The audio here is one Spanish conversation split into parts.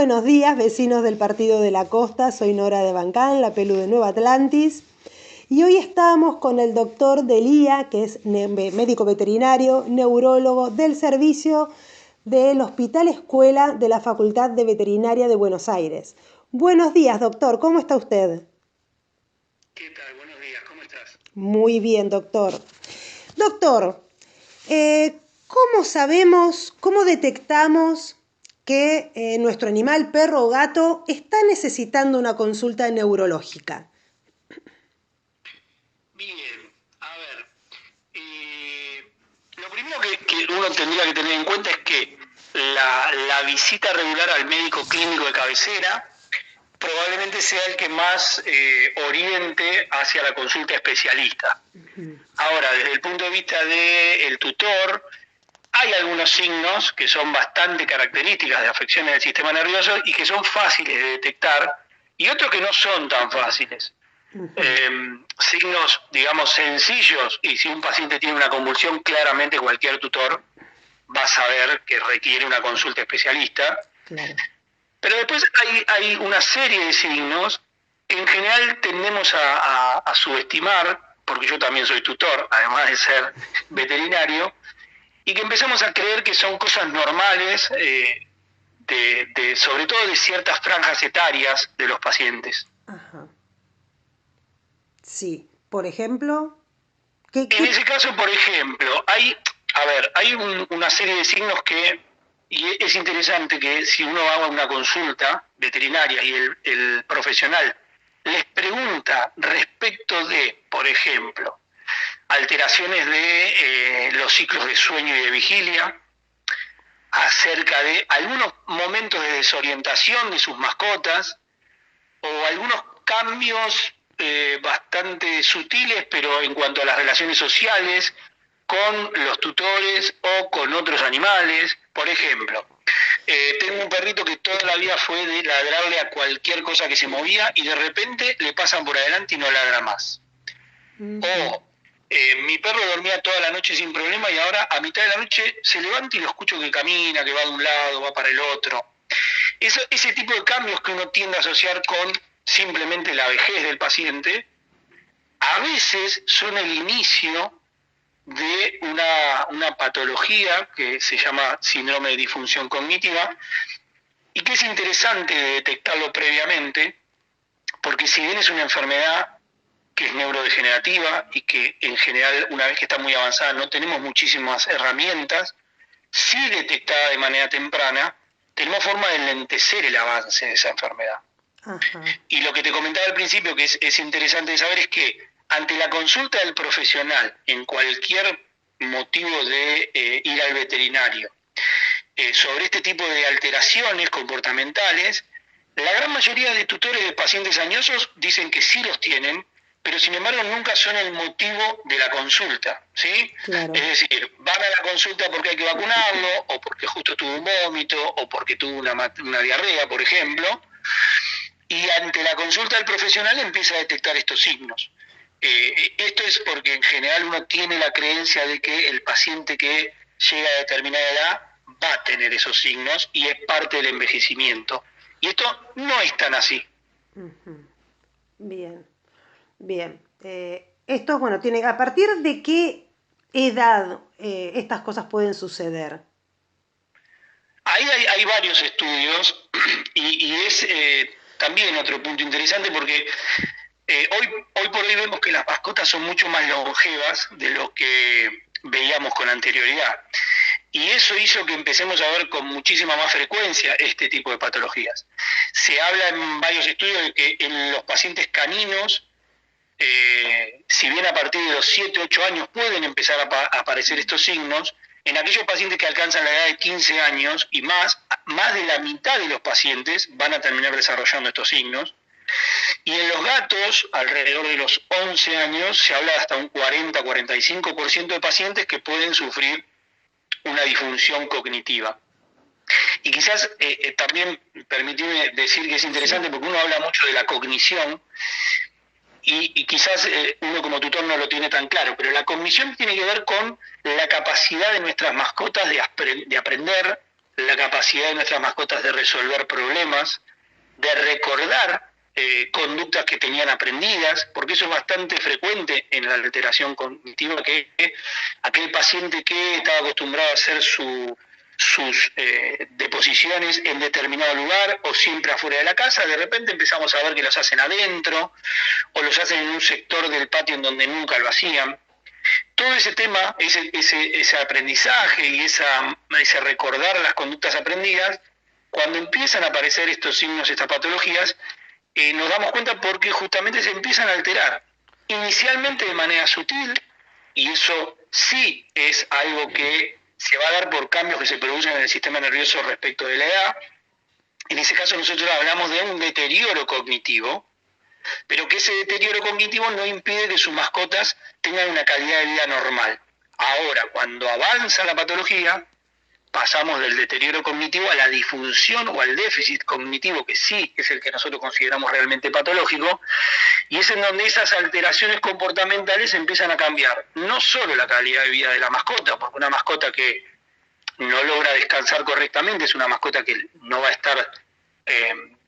buenos días, vecinos del Partido de la Costa. Soy Nora de Bancán, la Pelu de Nueva Atlantis. Y hoy estamos con el doctor Delía, que es médico veterinario, neurólogo del servicio del Hospital Escuela de la Facultad de Veterinaria de Buenos Aires. Buenos días, doctor. ¿Cómo está usted? ¿Qué tal? Buenos días. ¿Cómo estás? Muy bien, doctor. Doctor, ¿cómo sabemos, cómo detectamos que nuestro animal, perro o gato, está necesitando una consulta neurológica? Bien, a ver, lo primero que uno tendría que tener en cuenta es que la visita regular al médico clínico de cabecera probablemente sea el que más oriente hacia la consulta especialista. Ahora, desde el punto de vista del tutor, hay algunos signos que son bastante características de afecciones del sistema nervioso y que son fáciles de detectar, y otros que no son tan fáciles. Signos, digamos, sencillos, y si un paciente tiene una convulsión, claramente cualquier tutor va a saber que requiere una consulta especialista. Claro. Pero después hay una serie de signos que en general tendemos a subestimar, porque yo también soy tutor, además de ser veterinario, y que empezamos a creer que son cosas normales, sobre todo de ciertas franjas etarias de los pacientes. Ajá. Sí. Por ejemplo, En ese caso, por ejemplo, hay una serie de signos y es interesante que si uno va a una consulta veterinaria y el profesional les pregunta respecto de, por ejemplo, alteraciones de los ciclos de sueño y de vigilia, acerca de algunos momentos de desorientación de sus mascotas o algunos cambios bastante sutiles, pero en cuanto a las relaciones sociales con los tutores o con otros animales. Por ejemplo, tengo un perrito que toda la vida fue de ladrarle a cualquier cosa que se movía y de repente le pasan por adelante y no ladra más. O mi perro dormía toda la noche sin problema y ahora a mitad de la noche se levanta y lo escucho que camina, que va de un lado, va para el otro. Ese tipo de cambios que uno tiende a asociar con simplemente la vejez del paciente, a veces son el inicio de una patología que se llama síndrome de disfunción cognitiva y que es interesante detectarlo previamente, porque si bien es una enfermedad que es neurodegenerativa y que en general una vez que está muy avanzada no tenemos muchísimas herramientas, si detectada de manera temprana, tenemos forma de enlentecer el avance de esa enfermedad. Ajá. Y lo que te comentaba al principio, que es interesante de saber, es que ante la consulta del profesional, en cualquier motivo de ir al veterinario, sobre este tipo de alteraciones comportamentales, la gran mayoría de tutores de pacientes añosos dicen que sí los tienen, pero sin embargo nunca son el motivo de la consulta, ¿sí? Claro. Es decir, van a la consulta porque hay que vacunarlo, o porque justo tuvo un vómito, o porque tuvo una diarrea, por ejemplo, y ante la consulta del profesional empieza a detectar estos signos. Esto es porque en general uno tiene la creencia de que el paciente que llega a determinada edad va a tener esos signos y es parte del envejecimiento. Y esto no es tan así. Bien, bien. Esto, bueno, tiene, ¿a partir de qué edad estas cosas pueden suceder? Ahí hay varios estudios y es también otro punto interesante porque hoy por hoy vemos que las mascotas son mucho más longevas de lo que veíamos con anterioridad. Y eso hizo que empecemos a ver con muchísima más frecuencia este tipo de patologías. Se habla en varios estudios de que en los pacientes caninos, si bien a partir de los 7, 8 años pueden empezar a aparecer estos signos, en aquellos pacientes que alcanzan la edad de 15 años y más de la mitad de los pacientes van a terminar desarrollando estos signos. Y en los gatos, alrededor de los 11 años, se habla de hasta un 40-45% de pacientes que pueden sufrir una disfunción cognitiva. Y quizás también permitirme decir que es interesante porque uno habla mucho de la cognición y quizás uno como tutor no lo tiene tan claro, pero la cognición tiene que ver con la capacidad de nuestras mascotas de aprender la capacidad de nuestras mascotas de resolver problemas, de recordar conductas que tenían aprendidas, porque eso es bastante frecuente en la alteración cognitiva, que aquel paciente que estaba acostumbrado a hacer sus deposiciones en determinado lugar o siempre afuera de la casa, de repente empezamos a ver que los hacen adentro o los hacen en un sector del patio en donde nunca lo hacían. Todo ese tema, ese aprendizaje y ese recordar las conductas aprendidas, cuando empiezan a aparecer estos signos, estas patologías, nos damos cuenta porque justamente se empiezan a alterar. Inicialmente de manera sutil, y eso sí es algo que se va a dar por cambios que se producen en el sistema nervioso respecto de la edad. En ese caso nosotros hablamos de un deterioro cognitivo, pero que ese deterioro cognitivo no impide que sus mascotas tengan una calidad de vida normal. Ahora, cuando avanza la patología, pasamos del deterioro cognitivo a la disfunción o al déficit cognitivo, que sí es el que nosotros consideramos realmente patológico, y es en donde esas alteraciones comportamentales empiezan a cambiar no solo la calidad de vida de la mascota, porque una mascota que no logra descansar correctamente es una mascota que no va a estar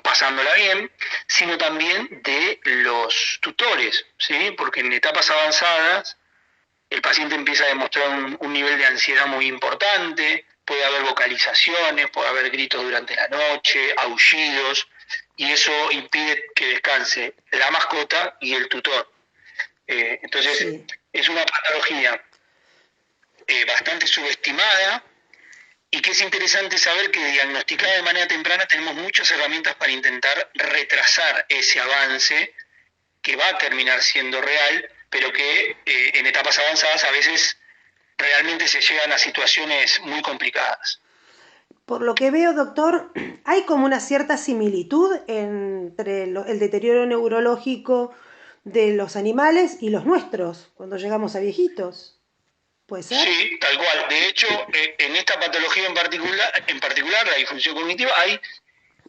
pasándola bien, sino también de los tutores, ¿sí? Porque en etapas avanzadas el paciente empieza a demostrar un nivel de ansiedad muy importante, puede haber vocalizaciones, puede haber gritos durante la noche, aullidos, y eso impide que descanse la mascota y el tutor. Entonces, sí, es una patología bastante subestimada, y que es interesante saber que diagnosticada de manera temprana tenemos muchas herramientas para intentar retrasar ese avance que va a terminar siendo real, pero que en etapas avanzadas a veces realmente se llegan a situaciones muy complicadas. Por lo que veo, doctor, hay como una cierta similitud entre el deterioro neurológico de los animales y los nuestros cuando llegamos a viejitos. ¿Puede ser? Sí, tal cual. De hecho, en esta patología en particular, la disfunción cognitiva, hay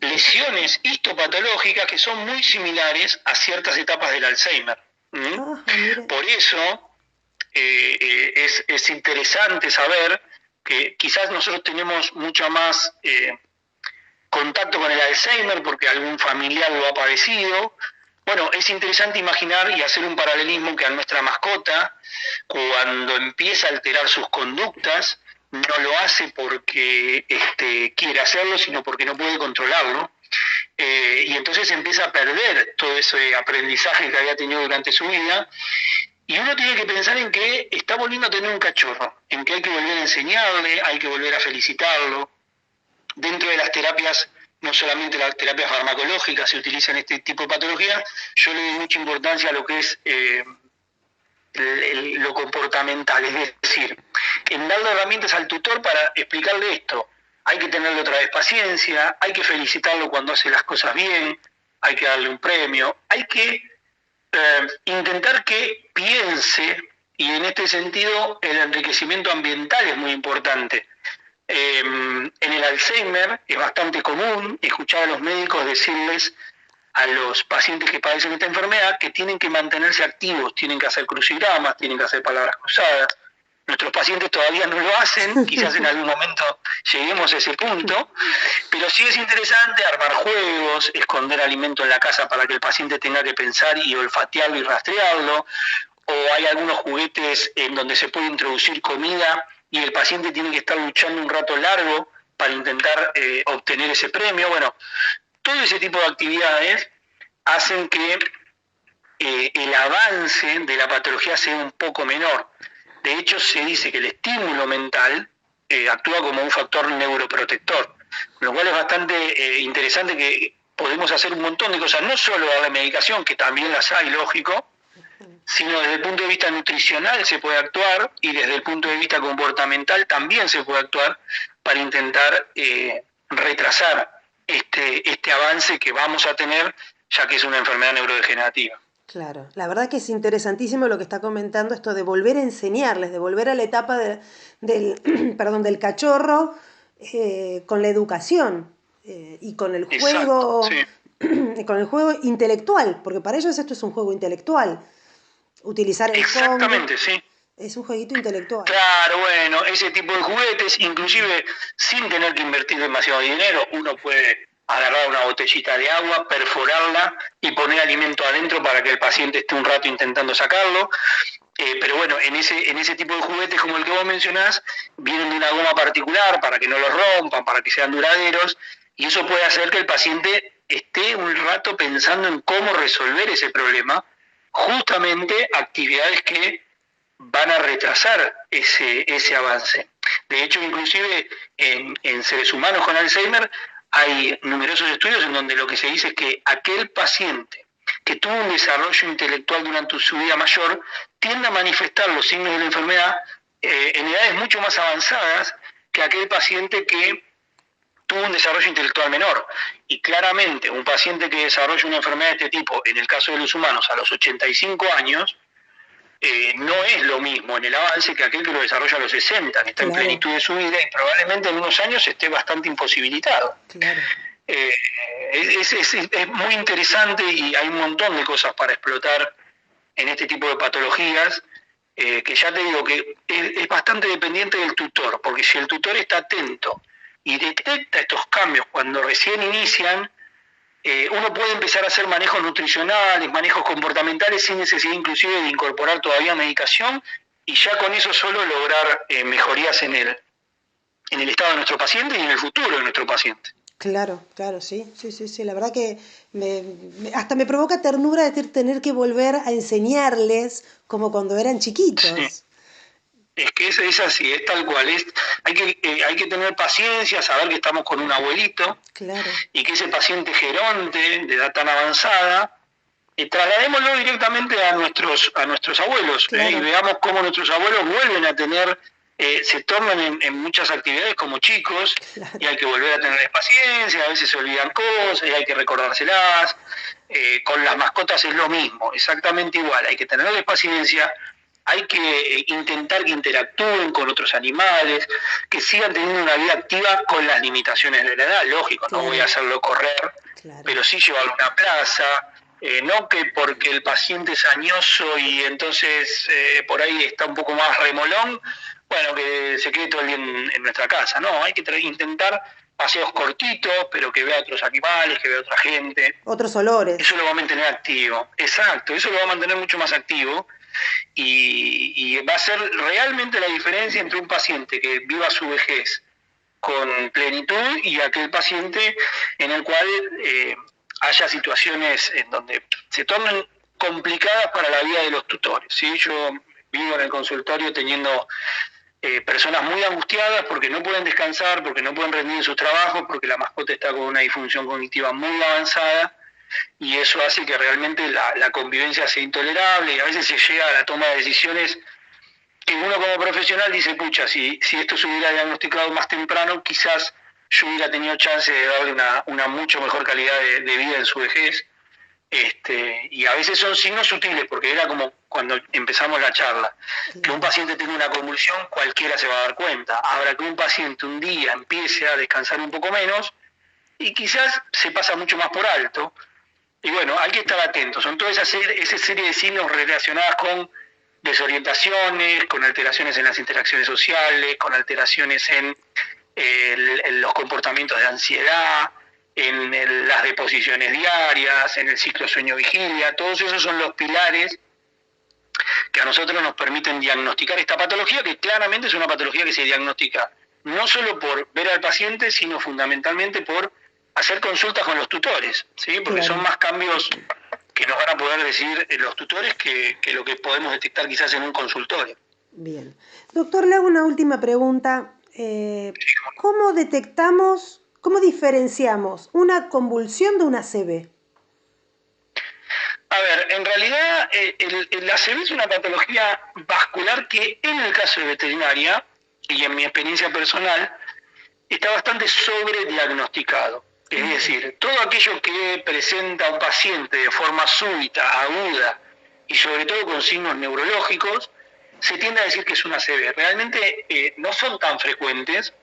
lesiones histopatológicas que son muy similares a ciertas etapas del Alzheimer. Por eso es interesante saber que quizás nosotros tenemos mucho más contacto con el Alzheimer porque algún familiar lo ha padecido. Bueno, es interesante imaginar y hacer un paralelismo que a nuestra mascota, cuando empieza a alterar sus conductas, no lo hace porque quiere hacerlo, sino porque no puede controlarlo. Y entonces empieza a perder todo ese aprendizaje que había tenido durante su vida. Y uno tiene que pensar en que está volviendo a tener un cachorro, en que hay que volver a enseñarle, hay que volver a felicitarlo. Dentro de las terapias, no solamente las terapias farmacológicas se utilizan este tipo de patologías, yo le doy mucha importancia a lo que es lo comportamental, es decir, en darle herramientas al tutor para explicarle esto. Hay que tenerle otra vez paciencia, hay que felicitarlo cuando hace las cosas bien, hay que darle un premio, hay que intentar que piense, y en este sentido el enriquecimiento ambiental es muy importante. En el Alzheimer es bastante común escuchar a los médicos decirles a los pacientes que padecen esta enfermedad que tienen que mantenerse activos, tienen que hacer crucigramas, tienen que hacer palabras cruzadas. Nuestros pacientes todavía no lo hacen, quizás en algún momento lleguemos a ese punto, pero sí es interesante armar juegos, esconder alimento en la casa para que el paciente tenga que pensar y olfatearlo y rastrearlo, o hay algunos juguetes en donde se puede introducir comida y el paciente tiene que estar luchando un rato largo para intentar obtener ese premio. Bueno, todo ese tipo de actividades hacen que el avance de la patología sea un poco menor. De hecho, se dice que el estímulo mental actúa como un factor neuroprotector, lo cual es bastante interesante, que podemos hacer un montón de cosas, no solo darle medicación, que también las hay, lógico, sino desde el punto de vista nutricional se puede actuar y desde el punto de vista comportamental también se puede actuar para intentar retrasar este avance que vamos a tener, ya que es una enfermedad neurodegenerativa. Claro, la verdad que es interesantísimo lo que está comentando, esto de volver a enseñarles, de volver a la etapa del cachorro con la educación y con el juego. Exacto, sí. Con el juego intelectual, porque para ellos esto es un juego intelectual. Utilizar el Exactamente, Congo, sí. Es un jueguito intelectual. Claro, bueno, ese tipo de juguetes, inclusive sin tener que invertir demasiado dinero, uno puede agarrar una botellita de agua, perforarla y poner alimento adentro para que el paciente esté un rato intentando sacarlo. Pero bueno, en ese tipo de juguetes como el que vos mencionás, vienen de una goma particular para que no los rompan, para que sean duraderos, y eso puede hacer que el paciente esté un rato pensando en cómo resolver ese problema, justamente actividades que van a retrasar ese avance. De hecho, inclusive en seres humanos con Alzheimer hay numerosos estudios en donde lo que se dice es que aquel paciente que tuvo un desarrollo intelectual durante su vida mayor tiende a manifestar los signos de la enfermedad en edades mucho más avanzadas que aquel paciente que tuvo un desarrollo intelectual menor. Y claramente un paciente que desarrolla una enfermedad de este tipo, en el caso de los humanos, a los 85 años, no es lo mismo en el avance que aquel que lo desarrolla a los 60, que está en plenitud de su vida y probablemente en unos años esté bastante imposibilitado. Claro. Es muy interesante y hay un montón de cosas para explotar en este tipo de patologías, que ya te digo que es bastante dependiente del tutor, porque si el tutor está atento y detecta estos cambios cuando recién inician, uno puede empezar a hacer manejos nutricionales, manejos comportamentales sin necesidad inclusive de incorporar todavía medicación y ya con eso solo lograr mejorías en el estado de nuestro paciente y en el futuro de nuestro paciente. Claro, claro, sí, sí, sí, sí. La verdad que hasta me provoca ternura tener que volver a enseñarles como cuando eran chiquitos. Sí. Es que es así, es tal cual. Hay que tener paciencia, saber que estamos con un abuelito, claro, y que ese paciente geronte de edad tan avanzada, trasladémoslo directamente a nuestros abuelos, claro. Y veamos cómo nuestros abuelos vuelven a tener, se tornan en muchas actividades como chicos, claro. y hay que volver a tenerles paciencia, a veces se olvidan cosas y hay que recordárselas. Con las mascotas es lo mismo, exactamente igual, hay que tenerles paciencia, hay que intentar que interactúen con otros animales, que sigan teniendo una vida activa con las limitaciones de la edad, lógico, claro. No voy a hacerlo correr, claro. Pero sí llevarlo a una plaza, no que porque el paciente es añoso y entonces por ahí está un poco más remolón, bueno, que se quede todo el día en nuestra casa, no, hay que intentar paseos cortitos, pero que vea otros animales, que vea otra gente. Otros olores. Eso lo va a mantener activo, exacto, eso lo va a mantener mucho más activo. Y va a ser realmente la diferencia entre un paciente que viva su vejez con plenitud y aquel paciente en el cual haya situaciones en donde se tornen complicadas para la vida de los tutores. ¿Sí? Yo vivo en el consultorio teniendo personas muy angustiadas porque no pueden descansar, porque no pueden rendir en sus trabajos, porque la mascota está con una disfunción cognitiva muy avanzada, y eso hace que realmente la convivencia sea intolerable y a veces se llega a la toma de decisiones que uno como profesional dice, pucha, si esto se hubiera diagnosticado más temprano, quizás yo hubiera tenido chance de darle una mucho mejor calidad de vida en su vejez. Y a veces son signos sutiles, porque era como cuando empezamos la charla, que un paciente tenga una convulsión, cualquiera se va a dar cuenta. Ahora que un paciente un día empiece a descansar un poco menos, y quizás se pasa mucho más por alto. Y bueno, hay que estar atentos. Son toda esa serie de signos relacionadas con desorientaciones, con alteraciones en las interacciones sociales, con alteraciones en los comportamientos de ansiedad, en las deposiciones diarias, en el ciclo sueño-vigilia. Todos esos son los pilares que a nosotros nos permiten diagnosticar esta patología, que claramente es una patología que se diagnostica no solo por ver al paciente, sino fundamentalmente por hacer consultas con los tutores, ¿sí? Porque claro. Son más cambios que nos van a poder decir los tutores que lo que podemos detectar quizás en un consultorio. Bien. Doctor, le hago una última pregunta. ¿Cómo detectamos, cómo diferenciamos una convulsión de una ACV? A ver, en realidad la ACV es una patología vascular que en el caso de veterinaria, y en mi experiencia personal, está bastante sobrediagnosticado. Es decir, todo aquello que presenta a un paciente de forma súbita, aguda y sobre todo con signos neurológicos, se tiende a decir que es una ACV. Realmente no son tan frecuentes.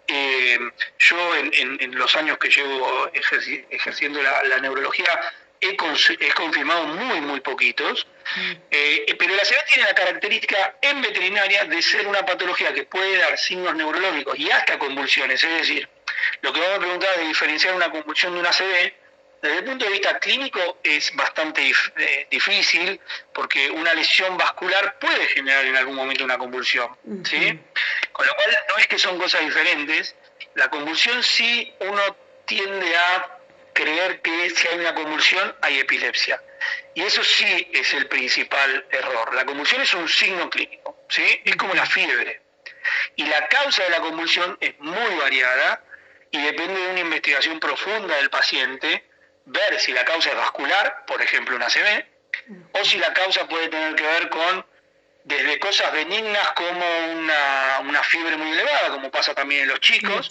Yo en los años que llevo ejerciendo la neurología he confirmado muy poquitos, pero la ACV tiene la característica en veterinaria de ser una patología que puede dar signos neurológicos y hasta convulsiones. Es decir, lo que vamos a preguntar de diferenciar una convulsión de una ACV, desde el punto de vista clínico es bastante difícil, porque una lesión vascular puede generar en algún momento una convulsión, ¿sí? Con lo cual no es que son cosas diferentes. La convulsión sí uno tiende a creer que si hay una convulsión hay epilepsia. Y eso sí es el principal error. La convulsión es un signo clínico, ¿sí? Es como la fiebre. Y la causa de la convulsión es muy variada y depende de una investigación profunda del paciente, ver si la causa es vascular, por ejemplo una ACV, o si la causa puede tener que ver con desde cosas benignas como una fiebre muy elevada, como pasa también en los chicos,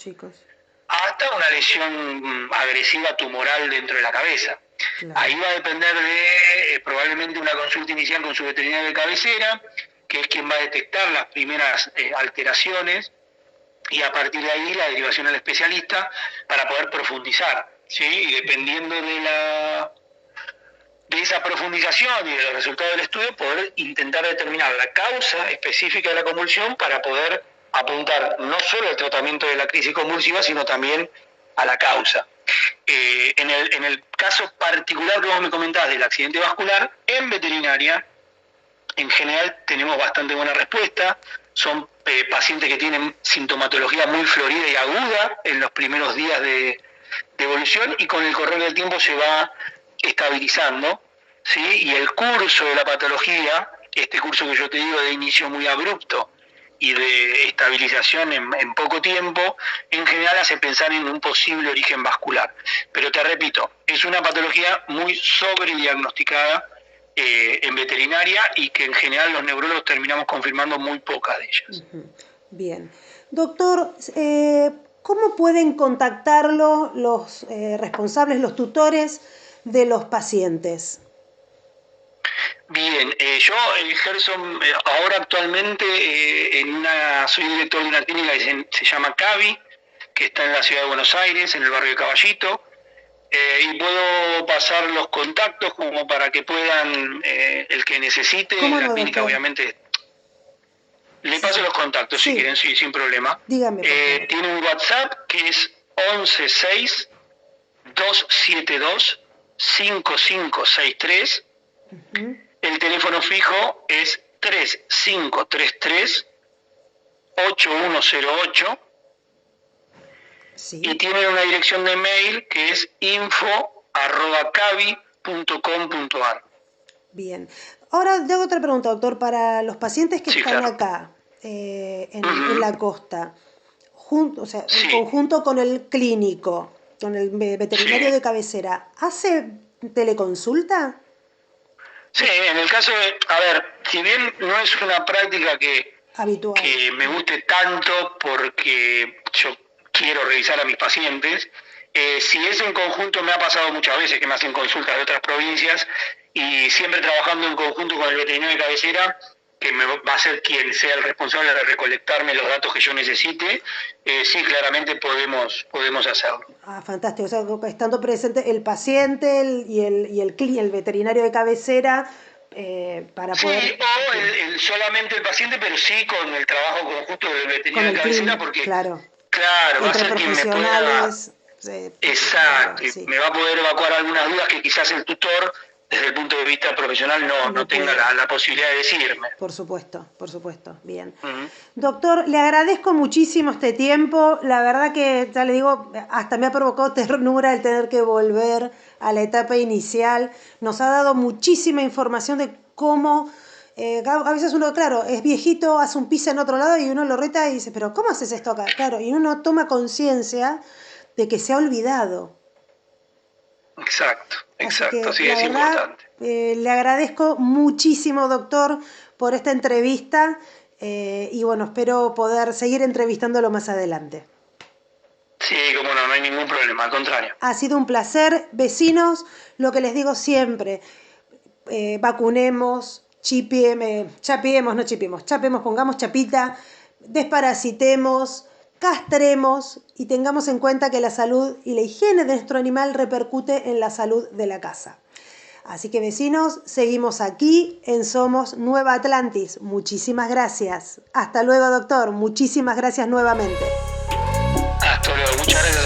hasta una lesión agresiva tumoral dentro de la cabeza. Claro. Ahí va a depender de probablemente una consulta inicial con su veterinario de cabecera, que es quien va a detectar las primeras alteraciones, y a partir de ahí la derivación al especialista para poder profundizar, ¿sí? Y dependiendo de esa profundización y de los resultados del estudio, poder intentar determinar la causa específica de la convulsión para poder apuntar no solo al tratamiento de la crisis convulsiva, sino también a la causa. En el caso particular que vos me comentabas del accidente vascular, en veterinaria, en general tenemos bastante buena respuesta. Son pacientes que tienen sintomatología muy florida y aguda en los primeros días de evolución, y con el correr del tiempo se va estabilizando, ¿sí? Y el curso de la patología, este curso que yo te digo de inicio muy abrupto y de estabilización en poco tiempo, en general hace pensar en un posible origen vascular. Pero te repito, es una patología muy sobrediagnosticada en veterinaria, y que en general los neurólogos terminamos confirmando muy pocas de ellas. Bien. Doctor, ¿cómo pueden contactarlo los responsables, los tutores de los pacientes? Bien, yo ejerzo ahora actualmente soy director de una clínica que se llama CAVI, que está en la ciudad de Buenos Aires, en el barrio de Caballito, y puedo pasar los contactos como para que puedan, el que necesite, la clínica obviamente. Le paso los contactos si quieren, sí, sin problema. Dígame, por favor. Tiene un WhatsApp que es 116-272-5563. El teléfono fijo es 3533-8108. Sí. Y tiene una dirección de mail que es info@cavi.com.ar. Bien. Ahora te hago otra pregunta, doctor. Para los pacientes que están acá, en la costa, en conjunto con el clínico, con el veterinario de cabecera, ¿hace teleconsulta? Sí, en el caso de, si bien no es una práctica habitual, que me guste tanto porque yo quiero revisar a mis pacientes, si es en conjunto, me ha pasado muchas veces que me hacen consultas de otras provincias, y siempre trabajando en conjunto con el veterinario de cabecera, que va a ser quien sea el responsable de recolectarme los datos que yo necesite, sí, claramente podemos hacerlo. Ah, fantástico. O sea, estando presente el paciente y el veterinario de cabecera, para poder... Sí, o solamente el paciente, pero sí con el trabajo conjunto del veterinario de cabecera, porque claro, va a ser quien me pueda... Exacto, claro, sí. Me va a poder evacuar algunas dudas que quizás el tutor, desde el punto de vista profesional, no tenga la posibilidad de decirme. Por supuesto, bien. Doctor, le agradezco muchísimo este tiempo. La verdad que, ya le digo, hasta me ha provocado ternura el tener que volver a la etapa inicial. Nos ha dado muchísima información de cómo... a veces uno, claro, es viejito, hace un pis en otro lado y uno lo reta y dice, pero ¿cómo haces esto acá? Claro, y uno toma conciencia de que se ha olvidado. Exacto, que, sí, es importante. Le agradezco muchísimo, doctor, por esta entrevista, y bueno, espero poder seguir entrevistándolo más adelante. Sí, como no hay ningún problema, al contrario. Ha sido un placer. Vecinos, lo que les digo siempre, vacunemos, chapemos, pongamos chapita, desparasitemos, castremos y tengamos en cuenta que la salud y la higiene de nuestro animal repercute en la salud de la casa. Así que vecinos, seguimos aquí en Somos Nueva Atlantis. Muchísimas gracias. Hasta luego, doctor. Muchísimas gracias nuevamente. Hasta luego, muchas gracias.